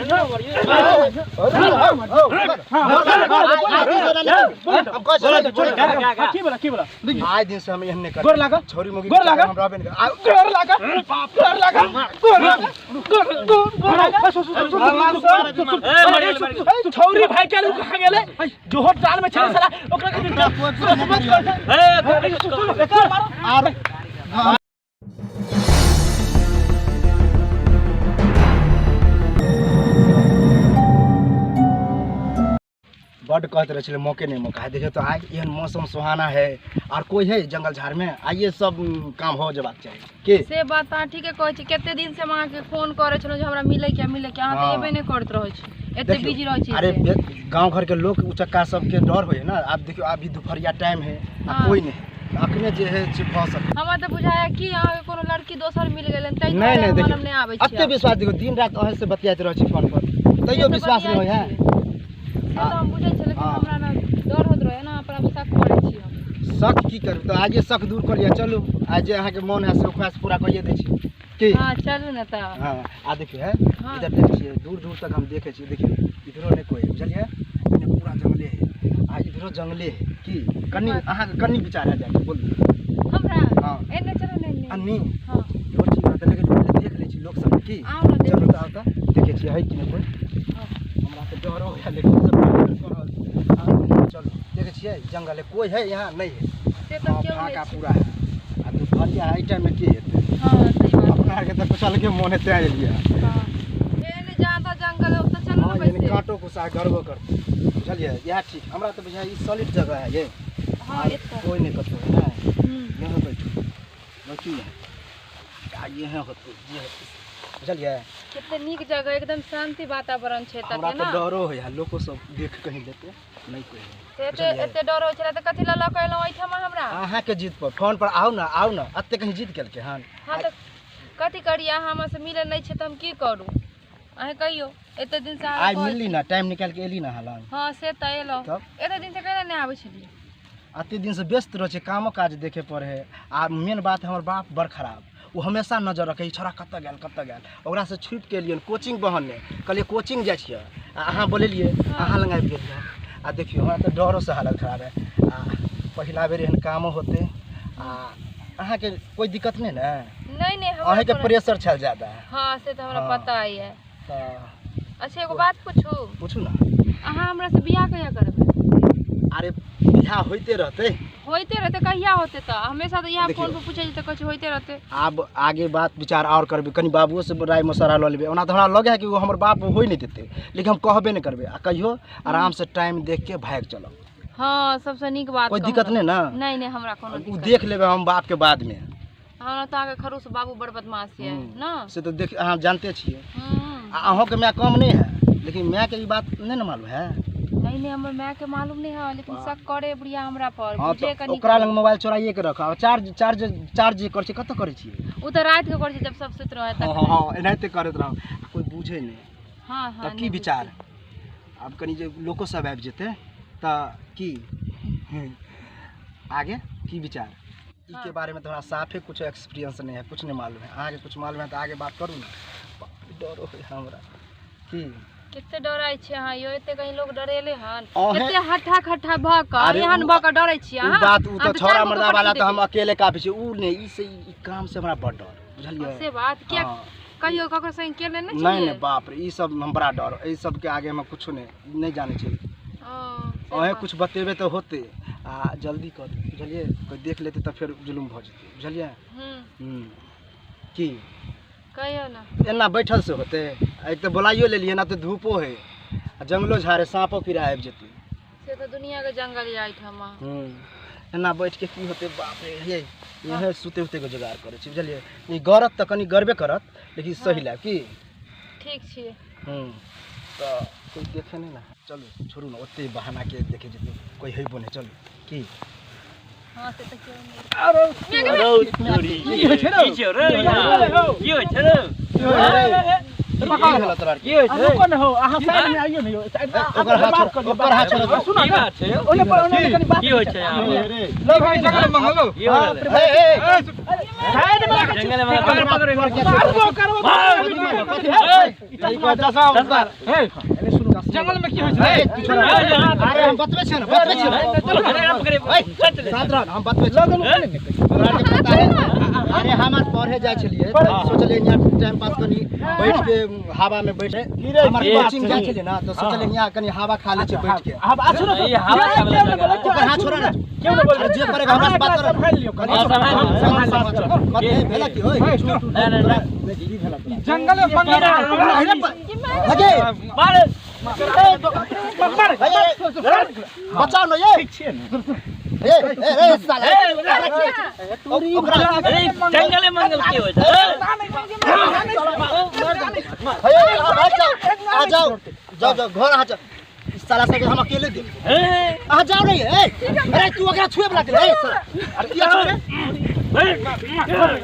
आज दिन से हम एहन कर गोर लागा छोरी मुगी गोर लागा हम रहबे नहीं गोर लागा गोर लागा गोर लागा छोरी भाई के लोग कहां गेले जो होटल में छले साला ओकरा के बड़ कहते रहे मौके नहीं मौका है। देखिए तो आज यह मौसम सुहाना है और कोई है जंगल झाड़ में आइए सब काम हो जबाक चाहिए के से बात ठीक है कहै छी केते दिन से मां के फोन करे छलो जे हमरा मिले के अहाँ त एबे नहीं करत रहै छी एते बिजी रहै छी। अरे गांव घर के लोग उचक्का सब के डर होय ना। आप देखियो अभी दोपहरिया टाइम है कोई नहीं अखने जे है से फसल हमरा त बुझाया कि अहाँ के कोनो लड़की दोसर मिल गेलन तै नहीं मालूम नहीं आबै छी। अत्ते विश्वास देखो दिन रात अहे से बतियात रहै छी फोन पर तैयो विश्वास नहीं होय है। हम बुझै छले कि हमरा ना डर होत रहे ना अपना शक करै छी हम। शक की करू तो आजे शक दूर कर लिया। चलू आज जे अहाँ के मन है से ख्वाहिश पूरा करिए दै छी की। हां चलू ना त। हां आ देखिए है इधर देखिए दूर दूर तक हम देखे छी। देखिए इधरो नहीं कोई बुझलिए इने पूरा जंगले है आ इधरो जंगले है की कन्नी अहाँ के कन्नी विचार है जाके बोल हमरा हां एने चलो नहीं अन्नी हां जो ठीक बात है लेकिन देख ले छी लोग सब की आओ ना चलो तो आता देखे छी है कि नहीं कोई हमरा तो डर हो गया लेकिन सब चलो देखे छिए जंगल है कोई है यहाँ नहीं है से तो क्यों फाका पूरा है आ तो फरिया है टाइम में की हेतै। हां सही बात अपना के तो कुछ अलगे मन है तय लिया। हां एने ज्यादा जंगल है तो चलो ना ये कांटो को सा गड़बड़ करते बुझलिए यह ठीक हमरा तो बुझाई सॉलिड जगह है ये। हां एतो कोई नहीं करतो है ना यहाँ बैठो बैठी है ये है होतो ये बुझलिए कितने नीक जगह एकदम शांति वातावरण छै तक हमरा है तो ना। डरो है लोग सब देख कहीं लेते नहीं कोई है। एते डर हो छला त कथि ला लकैलो ओइठमा हमरा। अहाँ के जीत पर फोन पर आओ ना अत्ते कहीं जीत गेल के हन। हां त कथि करिया हमरा से मिले नहीं छै त हम की करू अहे कहियो एते दिन से आज मिलली ना टाइम निकाल के एली ना हालान। हां से त एलो तब एते दिन से कैला नहीं आबै छली अत्ते दिन से व्यस्त रह छे कामो काज देखे पर है आ मेन बात हमर बाप बड़ खराब वो हमेशा नजर रखे छोरा कत गेल ओकरा से छुट के लिए कोचिंग बहने कहलिए कोचिंग जाय छिए अहाँ बोलेलिए अहाँ लंग आबि गेलिए आ देखियो हमरा तो डरो से हालत खराब है आ पहिला बेर एहन काम होते आ अहाँ के कोई दिक्कत नहीं ना। नहीं अहाँ के प्रेशर छल ज्यादा है। हां से तो हमरा पता ही है। अच्छा एगो तो बात पूछू ना अहाँ हमरा से बियाह कहिया करबे। अरे बियाह होते रहते कहिया होते त हमेशा तो यह फोन पर पूछे त कुछ होते रहते। अब आगे बात विचार और करबे कनी बाबुओ से राय मशवरा ल लेबे ओना तो हमरा लगे है कि वो हमर बाप होई नहीं देते लेकिन हम कहबे नहीं करबे आ कहियो आराम से टाइम देख के भाग चलो। हां सबसे नीक बात कोई दिक्कत नहीं ना। नहीं हमरा कोनो दिक्कत देख लेबे हम बाप के बाद में। हमरा तो आगे खरूस बाबू बड़ बदमाश है ना से तो देख अहाँ जानते छिए अहों के मैं कम नहीं है लेकिन मैं के ई बात नहीं ना मालूम है। नहीं हमर मैं के मालूम नहीं है लेकिन शक करे बुढ़िया हमरा पर बुझे कनी ओकरा लंग मोबाइल चोराइए के रखा चार्ज कर छी कत करे छी उ त रात के कर छी जब सब सुत रहे त। हां एनाते करत रहो कोई बुझे नहीं। हां त की विचार अब कनी जे लोको सब आबि जेते त की आगे की विचार ई के बारे में थोड़ा साफे कुछ एक्सपीरियंस नहीं है कुछ नहीं मालूम है। आगे कुछ मालूम है तो आगे बात करू ना डरो है हमरा की कितने डराई छी हां यो एते कहीं लोग डरेले हन एते हठा भक यहां भक डरै छी हां बात उ तो छोरा मर्दा वाला तो हम अकेले काफी छी उ नहीं ई से ई काम से हमरा बड़ डर बुझलिए से बात क्या कहियो ककरो संग केले नहीं नहीं बाप रे ई सब हम बड़ा डर ई सब के आगे हम कुछ नहीं जाने छी। ओहे कुछ बतेबे तो होते आ जल्दी कर बुझलिए कोई देख लेते तो फिर जुलुम भ जेते बुझलिए की कहियो ना एना बैठल से होते एक तो बुलाइयो ले लिए ना तो धूपो है जंगलो झाड़े सांपो कीड़ा आबि जेते से तो दुनिया के जंगल आइ ठमा एना बैठ के की होते बाप रे ये यहे सुते के जुगाड़ करे छी बुझलिए ई गरत त कनी गरबे करत लेकिन सही ला की ठीक छी। तो कोई देखे नहीं ना चलो छोड़ू ना ओते बहाना के देखे जेते कोई है बने चलो की। हां से त क्यों नहीं अरे चोरी की हो छ रे की हो छ रे भेल तोरा की होय छै रुको न हो अहाँ साइड में आइयो न ओकर हाथ छोड़ सुना की बात छै ओने पर ओने कनी बात की होय छै लो भाई जंगल में मंगलो की हो साइड में जंगल में जंगल में की होय छै अरे हम बतबै छी हम बतबै छी अरे हम आज पढ़े जाय छलिए सोचलिए यहाँ टाइम पास कनी बैठ के हवा में बैठे हमर कोचिंग जाय छलिए ना तो सोचलिए यहाँ कनी हवा खा ले छै बैठ के अब आ सुनो ये हवा खा ओकर हाथ छोड़ा ना क्यों न बोल जे करे हमरा से बात कर फैल लियो मत भेला की होय जंगल में मंगरा लगे मार बचाओ ना ये ए साला अरे जंगल में मंगल की होय छै आ जाओ जाओ घर आ जाओ साला सब हम अकेले दे आ जाओ रे अरे तू ओकरा छुए बला के अरे किया छुए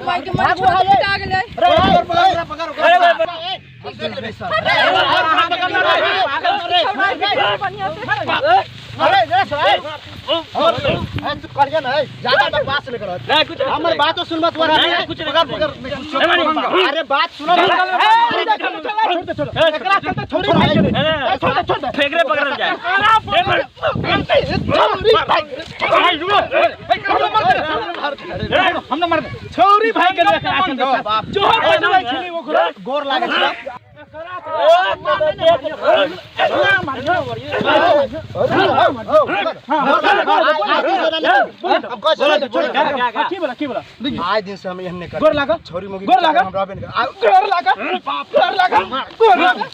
भाई के मन छोड़ के आ गेलै तू कर ना ज्यादा बकवास लेकर हमर बात सुन मत वरा अरे बात सुनो एकरा चलते छोड़ फेकरे पकड़ जाए हमने मार छोरी भाई के जो गोर लागे आज दिन से हम एहन कर गोर लागा छोरी मोगी गोर लागा हम रहबे नहीं गोर लागा गोर लागा गोर लागा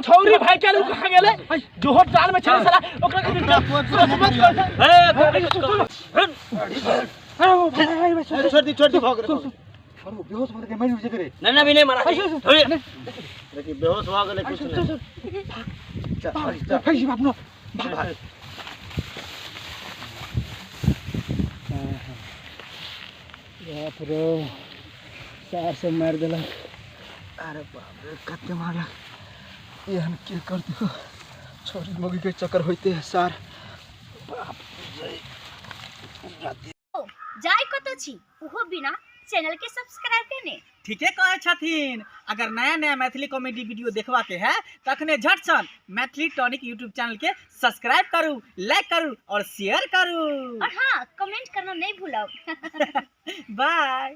छोरी भाई के लोग कहां गेले जो होट डाल में छले साला ओकरा के छोड़ दी भाग रे बेहोश होके मैं नीचे करे नन्ना भी नहीं मारा थोड़ी देखिए बेहोश हो गेले कुछ नहीं चल कैसी बाप नो बाप रे सार से मार देला अरे बाप रे कते मारा ये हम की कर दियो छोरी मोगी के चक्कर होते है सार जाय कतो छी ओहो बिना चैनल के सब्सक्राइब करने ठीके कहे छथिन। अगर नया नया मैथिली कॉमेडी वीडियो देखवा के है तखने झट सन मैथिली टॉनिक यूट्यूब चैनल के सब्सक्राइब करू, लाइक करू और शेयर करू और हाँ कमेंट करना नहीं भूलो बाय।